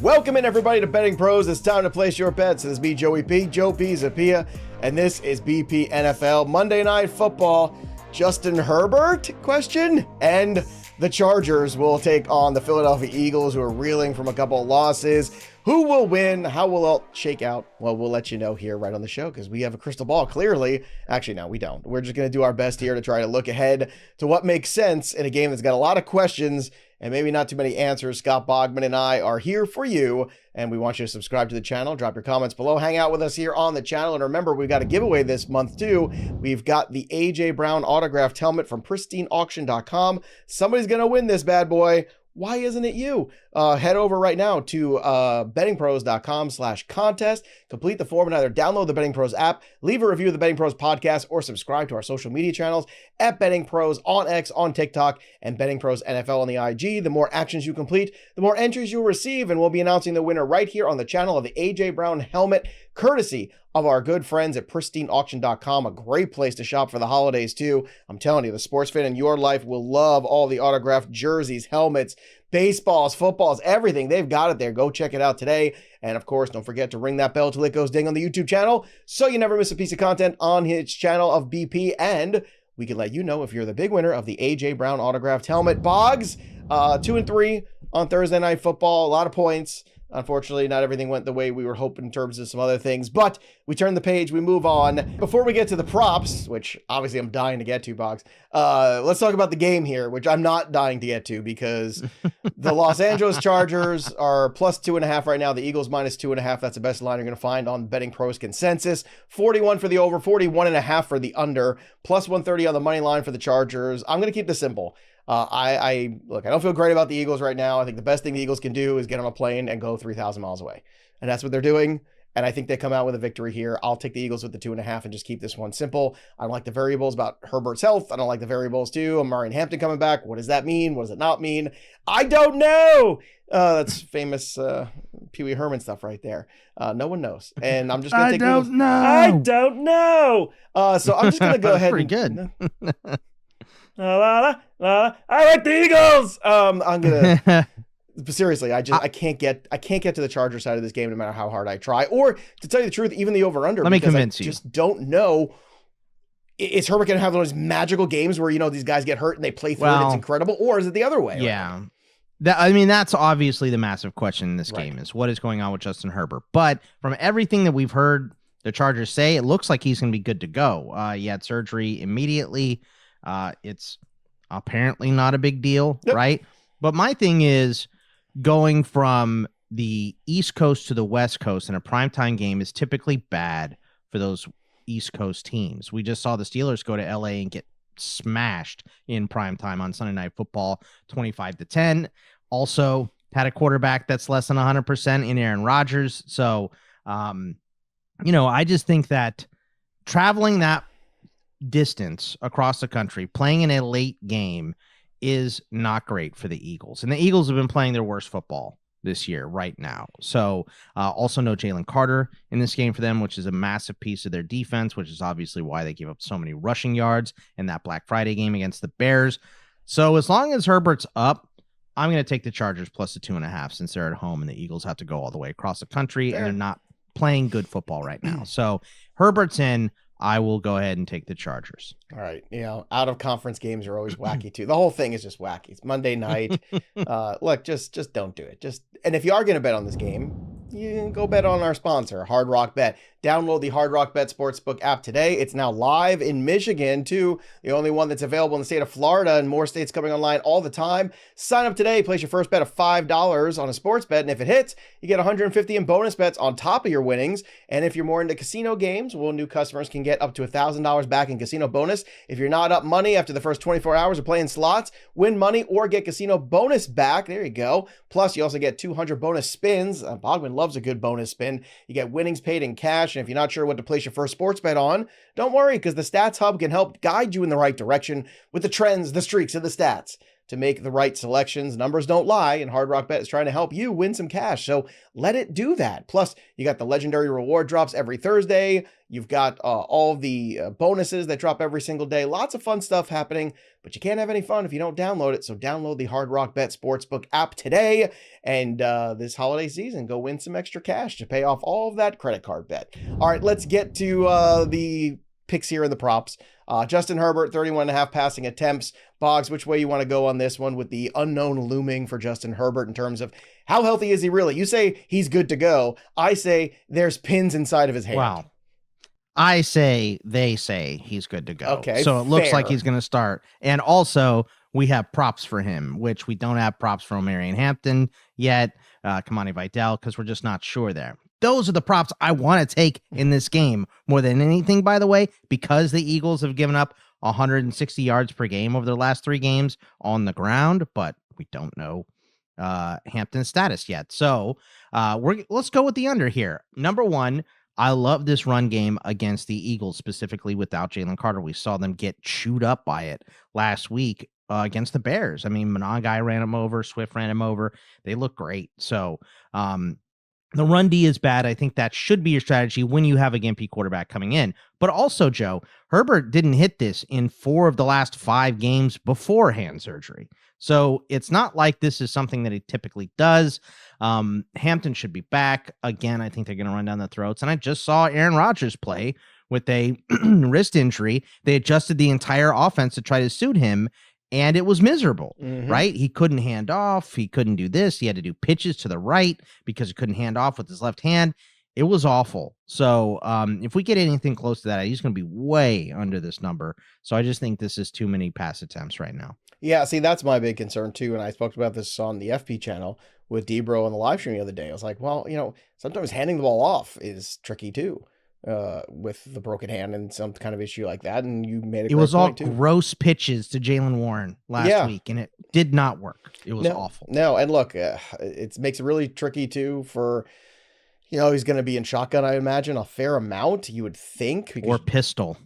Welcome in, everybody, to Betting Pros. It's time to place your bets. This is me, Joey P, Joe Pisapia, and this is BP NFL Monday Night Football. Justin Herbert, question? And the Chargers will take on the Philadelphia Eagles, who are reeling from a couple of losses. Who will win? How will it shake out? Well, we'll let you know here right on the show because we have a crystal ball, clearly. Actually, no, we don't. We're just going to do our best here to try to look ahead to what makes sense in a game that's got a lot of questions and maybe not too many answers. Scott Bogman and I are here for you, and we want you to subscribe to the channel, drop your comments below, hang out with us here on the channel, and remember, we've got a giveaway this month too. We've got the A.J. Brown autographed helmet from pristineauction.com. Somebody's going to win this bad boy. Why isn't it you? Head over right now to bettingpros.com/contest. Complete the form and either download the Betting Pros app, leave a review of the Betting Pros podcast, or subscribe to our social media channels at Betting Pros on X, on TikTok, and Betting Pros NFL on the IG. The more actions you complete, the more entries you'll receive, and we'll be announcing the winner right here on the channel of the A.J. Brown helmet, courtesy of our good friends at pristineauction.com, a great place to shop for the holidays too. I'm telling you, the sports fan in your life will love all the autographed jerseys, helmets, baseballs, footballs, everything. They've got it there. Go check it out today. And of course, don't forget to ring that bell till it goes ding on the YouTube channel so you never miss a piece of content on his channel of BP. And we can let you know if you're the big winner of the A.J. Brown autographed helmet. Boggs, 2-3 on Thursday Night Football. A lot of points. Unfortunately, not everything went the way we were hoping in terms of some other things, but we turn the page, we move on. Before we get to the props, which obviously I'm dying to get to, Boggs, let's talk about the game here, which I'm not dying to get to because the Los Angeles Chargers are plus 2.5 right now. The Eagles minus 2.5. That's the best line you're going to find on Betting Pros consensus. 41 for the over, 41.5 for the under, plus 130 on the money line for the Chargers. I'm going to keep this simple. I don't feel great about the Eagles right now. I think the best thing the Eagles can do is get on a plane and go 3,000 miles away. And that's what they're doing. And I think they come out with a victory here. I'll take the Eagles with the 2.5 and just keep this one simple. I don't like the variables about Herbert's health. I don't like the variables too. Amari and Hampton coming back. What does that mean? What does it not mean? I don't know. That's famous Pee Wee Herman stuff right there. No one knows. And I'm just going to take I don't know. So I'm just going to go ahead. Pretty good. I like the Eagles. I'm gonna seriously. I can't get to the Charger side of this game no matter how hard I try. Or to tell you the truth, even the over under. Let me convince you. Just don't know. Is Herbert gonna have those magical games where these guys get hurt and they play through it? It's incredible, or is it the other way? Yeah. That's obviously the massive question in this game is what is going on with Justin Herbert. But from everything that we've heard the Chargers say, it looks like he's going to be good to go. He had surgery immediately. It's apparently not a big deal, right? But my thing is going from the East Coast to the West Coast in a primetime game is typically bad for those East Coast teams. We just saw the Steelers go to LA and get smashed in primetime on Sunday Night Football, 25-10. Also had a quarterback that's less than 100% in Aaron Rodgers. So, I just think that traveling that distance across the country, playing in a late game is not great for the Eagles. And the Eagles have been playing their worst football this year right now. So also no Jalen Carter in this game for them, which is a massive piece of their defense, which is obviously why they gave up so many rushing yards in that Black Friday game against the Bears. So as long as Herbert's up, I'm going to take the Chargers plus the 2.5 since they're at home and the Eagles have to go all the way across the country and they're not playing good football right now. So Herbert's in. I will go ahead and take the Chargers. All right. Out of conference games are always wacky too. The whole thing is just wacky. It's Monday night. Look, just don't do it. And if you are going to bet on this game, you can go bet on our sponsor, Hard Rock Bet. Download the Hard Rock Bet Sportsbook app today. It's now live in Michigan, too. The only one that's available in the state of Florida and more states coming online all the time. Sign up today. Place your first bet of $5 on a sports bet. And if it hits, you get $150 in bonus bets on top of your winnings. And if you're more into casino games, new customers can get up to $1,000 back in casino bonus. If you're not up money after the first 24 hours of playing slots, win money or get casino bonus back. There you go. Plus, you also get 200 bonus spins. Bogman loves a good bonus spin. You get winnings paid in cash. And if you're not sure what to place your first sports bet on, don't worry, because the Stats Hub can help guide you in the right direction with the trends, the streaks, and the stats to make the right selections. Numbers don't lie, and Hard Rock Bet is trying to help you win some cash. So let it do that. Plus, you got the legendary reward drops every Thursday. You've got all the bonuses that drop every single day. Lots of fun stuff happening, but you can't have any fun if you don't download it. So download the Hard Rock Bet Sportsbook app today, and this holiday season, go win some extra cash to pay off all of that credit card bet. All right, let's get to the picks here in the props. Justin Herbert, 31.5 passing attempts. Boggs, which way you want to go on this one with the unknown looming for Justin Herbert in terms of how healthy is he really? You say he's good to go. I say there's pins inside of his hand. Wow. They say he's good to go. Okay, so it looks fair. like he's going to start. And also, we have props for him, which we don't have props for Marion Hampton yet. Kamani Vidal, because we're just not sure there. Those are the props I want to take in this game more than anything, by the way, because the Eagles have given up 160 yards per game over their last 3 games on the ground, but we don't know Hampton's status yet. So let's go with the under here. Number one, I love this run game against the Eagles, specifically without Jalen Carter. We saw them get chewed up by it last week against the Bears. I mean, Monangai ran him over, Swift ran him over. They look great. So the run D is bad. I think that should be your strategy when you have a gimpy quarterback coming in. But also, Joe, Herbert didn't hit this in 4 of the last 5 games before hand surgery. So it's not like this is something that he typically does. Hampton should be back. Again, I think they're going to run down the throats. And I just saw Aaron Rodgers play with a wrist injury. They adjusted the entire offense to try to suit him, and it was miserable, right? He couldn't hand off. He couldn't do this. He had to do pitches to the right because he couldn't hand off with his left hand. It was awful. So if we get anything close to that, he's going to be way under this number. So I just think this is too many pass attempts right now. Yeah, see, that's my big concern too. And I spoke about this on the FP channel with Debro on the live stream the other day. I was like, well, sometimes handing the ball off is tricky too. With the broken hand and some kind of issue like that. And you made it was all gross pitches to Jalen Warren last week, and it did not work. It was awful. No, and look, it makes it really tricky too for, he's going to be in shotgun, I imagine, a fair amount, you would think. Or pistol.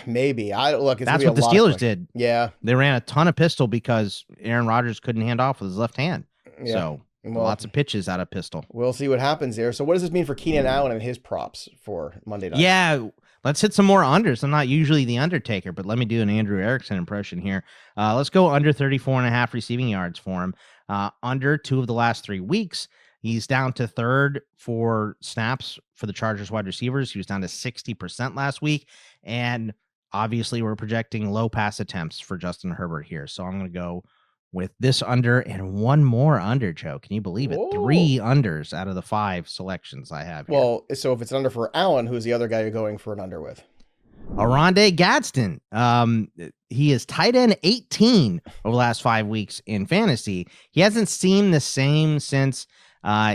Maybe. That's what the Steelers did. Yeah. They ran a ton of pistol because Aaron Rodgers couldn't hand off with his left hand. Yeah. So lots of pitches out of pistol. We'll see what happens there. So what does this mean for Keenan Allen and his props for Monday night? Yeah, let's hit some more unders. I'm not usually the Undertaker, but let me do an Andrew Erickson impression here. Let's go under 34.5 receiving yards for him. Under 2 of the last 3 weeks. He's down to 3rd for snaps for the Chargers wide receivers. He was down to 60% last week. And obviously we're projecting low pass attempts for Justin Herbert here. So I'm going to go with this under and one more under, Joe. Can you believe it? Whoa. 3 unders out of the 5 selections I have here. Well, so if it's an under for Allen, who's the other guy you're going for an under with? Oronde Gadsen. He is tight end 18 over the last 5 weeks in fantasy. He hasn't seemed the same since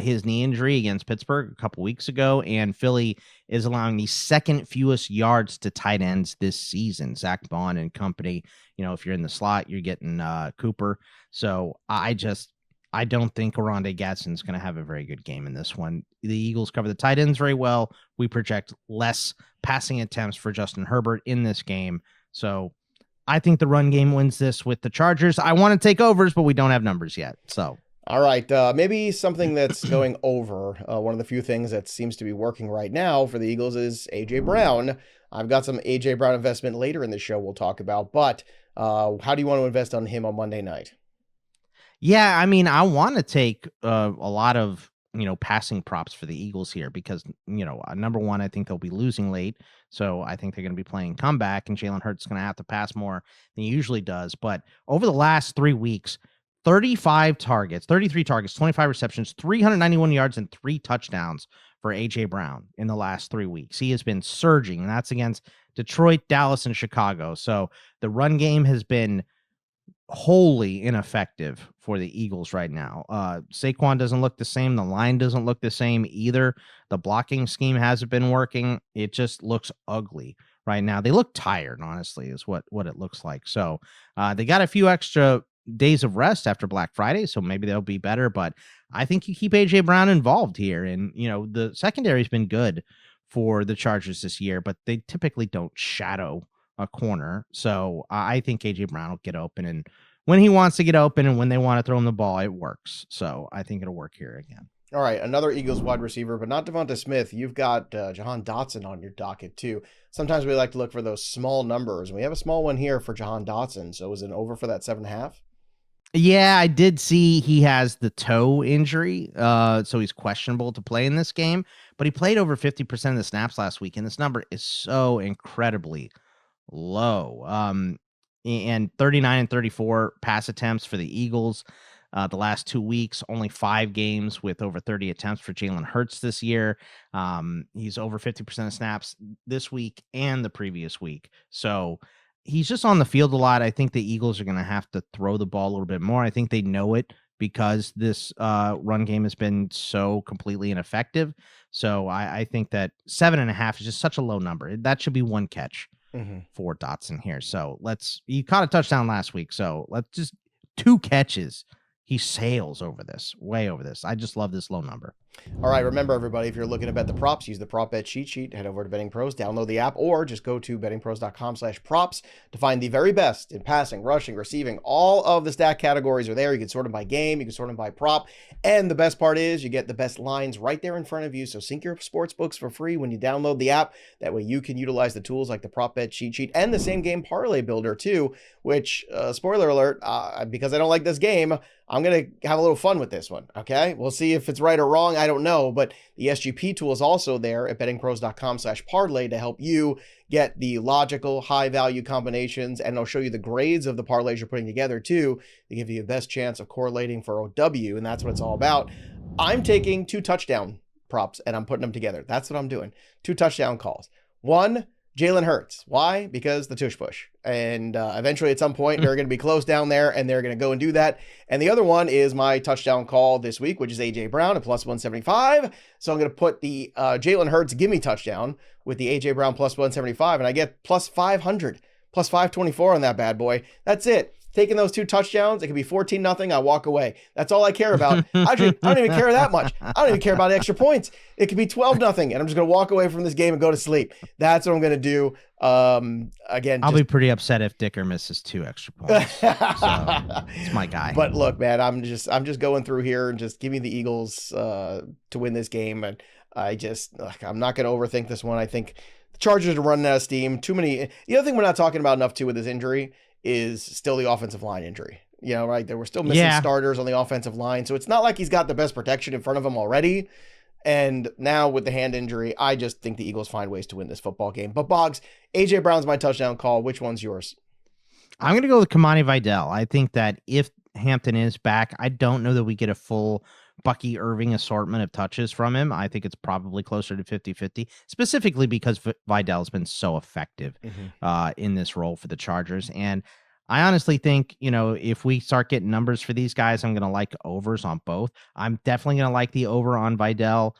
his knee injury against Pittsburgh a couple weeks ago, and Philly is allowing the 2nd fewest yards to tight ends this season. Zach Bond and company, if you're in the slot, you're getting Cooper. So I don't think Oronde Gadsen is going to have a very good game in this one. The Eagles cover the tight ends very well. We project less passing attempts for Justin Herbert in this game. So I think the run game wins this with the Chargers. I want to take overs, but we don't have numbers yet. So. All right, maybe something that's going over. One of the few things that seems to be working right now for the Eagles is A.J. Brown. I've got some A.J. Brown investment later in the show we'll talk about, but how do you want to invest on him on Monday night? Yeah, I mean, I want to take a lot of, passing props for the Eagles here because, number one, I think they'll be losing late. So I think they're going to be playing comeback, and Jalen Hurts is going to have to pass more than he usually does. But over the last 3 weeks, 33 targets, 25 receptions, 391 yards, and 3 touchdowns for A.J. Brown in the last 3 weeks. He has been surging, and that's against Detroit, Dallas, and Chicago. So the run game has been wholly ineffective for the Eagles right now. Saquon doesn't look the same. The line doesn't look the same either. The blocking scheme hasn't been working. It just looks ugly right now. They look tired, honestly, is what it looks like. So they got a few extra days of rest after Black Friday, so maybe they'll be better, but I think you keep A.J. Brown involved here, and the secondary's been good for the Chargers this year, but they typically don't shadow a corner, so I think A.J. Brown will get open, and when he wants to get open and when they want to throw him the ball, it works. So I think it'll work here again. All right, another Eagles wide receiver, but not Devonta Smith. You've got Jahan Dotson on your docket too. Sometimes we like to look for those small numbers, and we have a small one here for Jahan Dotson. So is it over for that 7.5? Yeah, I did see he has the toe injury, so he's questionable to play in this game. But he played over 50% of the snaps last week, and this number is so incredibly low. And 39 and 34 pass attempts for the Eagles. The last 2 weeks, only 5 games with over 30 attempts for Jalen Hurts this year. He's over 50% of snaps this week and the previous week. So he's just on the field a lot. I think the Eagles are going to have to throw the ball a little bit more. I think they know it because this run game has been so completely ineffective. So I think that 7.5 is just such a low number. That should be 1 catch for Dotson here. So he caught a touchdown last week. So let's just 2 catches. He sails over this, way over this. I just love this low number. All right, remember, everybody, if you're looking to bet the props, use the prop bet cheat sheet. Head over to BettingPros, download the app, or just go to bettingpros.com/props to find the very best in passing, rushing, receiving. All of the stat categories are there. You can sort them by game. You can sort them by prop. And the best part is you get the best lines right there in front of you. So sync your sports books for free when you download the app. That way you can utilize the tools like the prop bet cheat sheet and the same game parlay builder too, which, spoiler alert, because I don't like this game, I'm going to have a little fun with this one, okay? We'll see if it's right or wrong. I don't know, but the SGP tool is also there at bettingpros.com/parlay to help you get the logical high-value combinations, and it'll show you the grades of the parlays you're putting together too to give you the best chance of correlating for OW, and that's what it's all about. I'm taking 2 touchdown props, and I'm putting them together. That's what I'm doing. 2 touchdown calls. 1, Jalen Hurts. Why? Because the tush push. And eventually at some point, they're going to be close down there and they're going to go and do that. And the other one is my touchdown call this week, which is A.J. Brown at plus 175. So I'm going to put the Jalen Hurts gimme touchdown with the A.J. Brown plus 175. And I get plus 500, plus 524 on that bad boy. That's it. Taking those 2 touchdowns, it could be 14-0. I walk away. That's all I care about. Actually, I don't even care that much. I don't even care about extra points. It could be 12-0, and I'm just going to walk away from this game and go to sleep. That's what I'm going to do. Again, I'll be pretty upset if Dicker misses 2 extra points. So it's my guy. But look, man, I'm just going through here and just give me the Eagles to win this game. And I'm not going to overthink this one. I think the Chargers are running out of steam. Too many. The other thing we're not talking about enough too with this injury is still the offensive line injury. You know, right? There were still missing starters on the offensive line. So it's not like he's got the best protection in front of him already. And now with the hand injury, I just think the Eagles find ways to win this football game. But Boggs, A.J. Brown's my touchdown call. Which one's yours? I'm going to go with Kamani Vidal. I think that if Hampton is back, I don't know that we get a full Bucky Irving assortment of touches from him. I think it's probably closer to 50-50, specifically because Vidal has been so effective in this role for the Chargers. And I honestly think, if we start getting numbers for these guys, I'm going to like overs on both. I'm definitely going to like the over on Vidal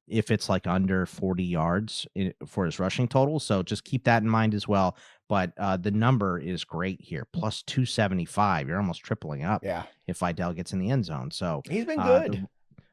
if it's like under 40 yards for his rushing total. So just keep that in mind as well. But the number is great here, plus 275. You're almost tripling up if Vidal gets in the end zone. So he's been good.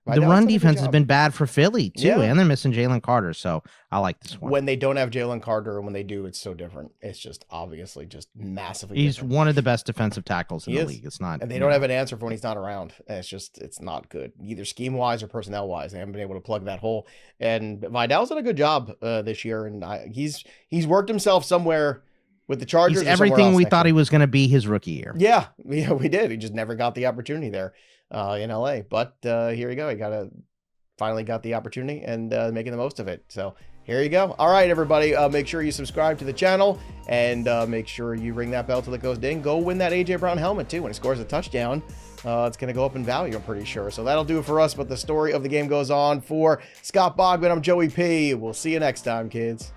The run defense has been bad for Philly, too, and they're missing Jalen Carter, so I like this one. When they don't have Jalen Carter, and when they do, it's so different. It's just obviously just massively He's different. one of the best defensive tackles in the league. It's not, and they don't have an answer for when he's not around. It's not good, either scheme-wise or personnel-wise. They haven't been able to plug that hole. And Vidal's done a good job this year, and he's worked himself somewhere with the Chargers. He's everything we thought he was going to be his rookie year. Yeah, we did. He just never got the opportunity there in LA. But here you go. He finally got the opportunity and making the most of it. So here you go. All right, everybody. Make sure you subscribe to the channel and make sure you ring that bell till it goes ding. Go win that A.J. Brown helmet, too. When he scores a touchdown, it's going to go up in value, I'm pretty sure. So that'll do it for us. But the story of the game goes on. For Scott Bogman, I'm Joey P. We'll see you next time, kids.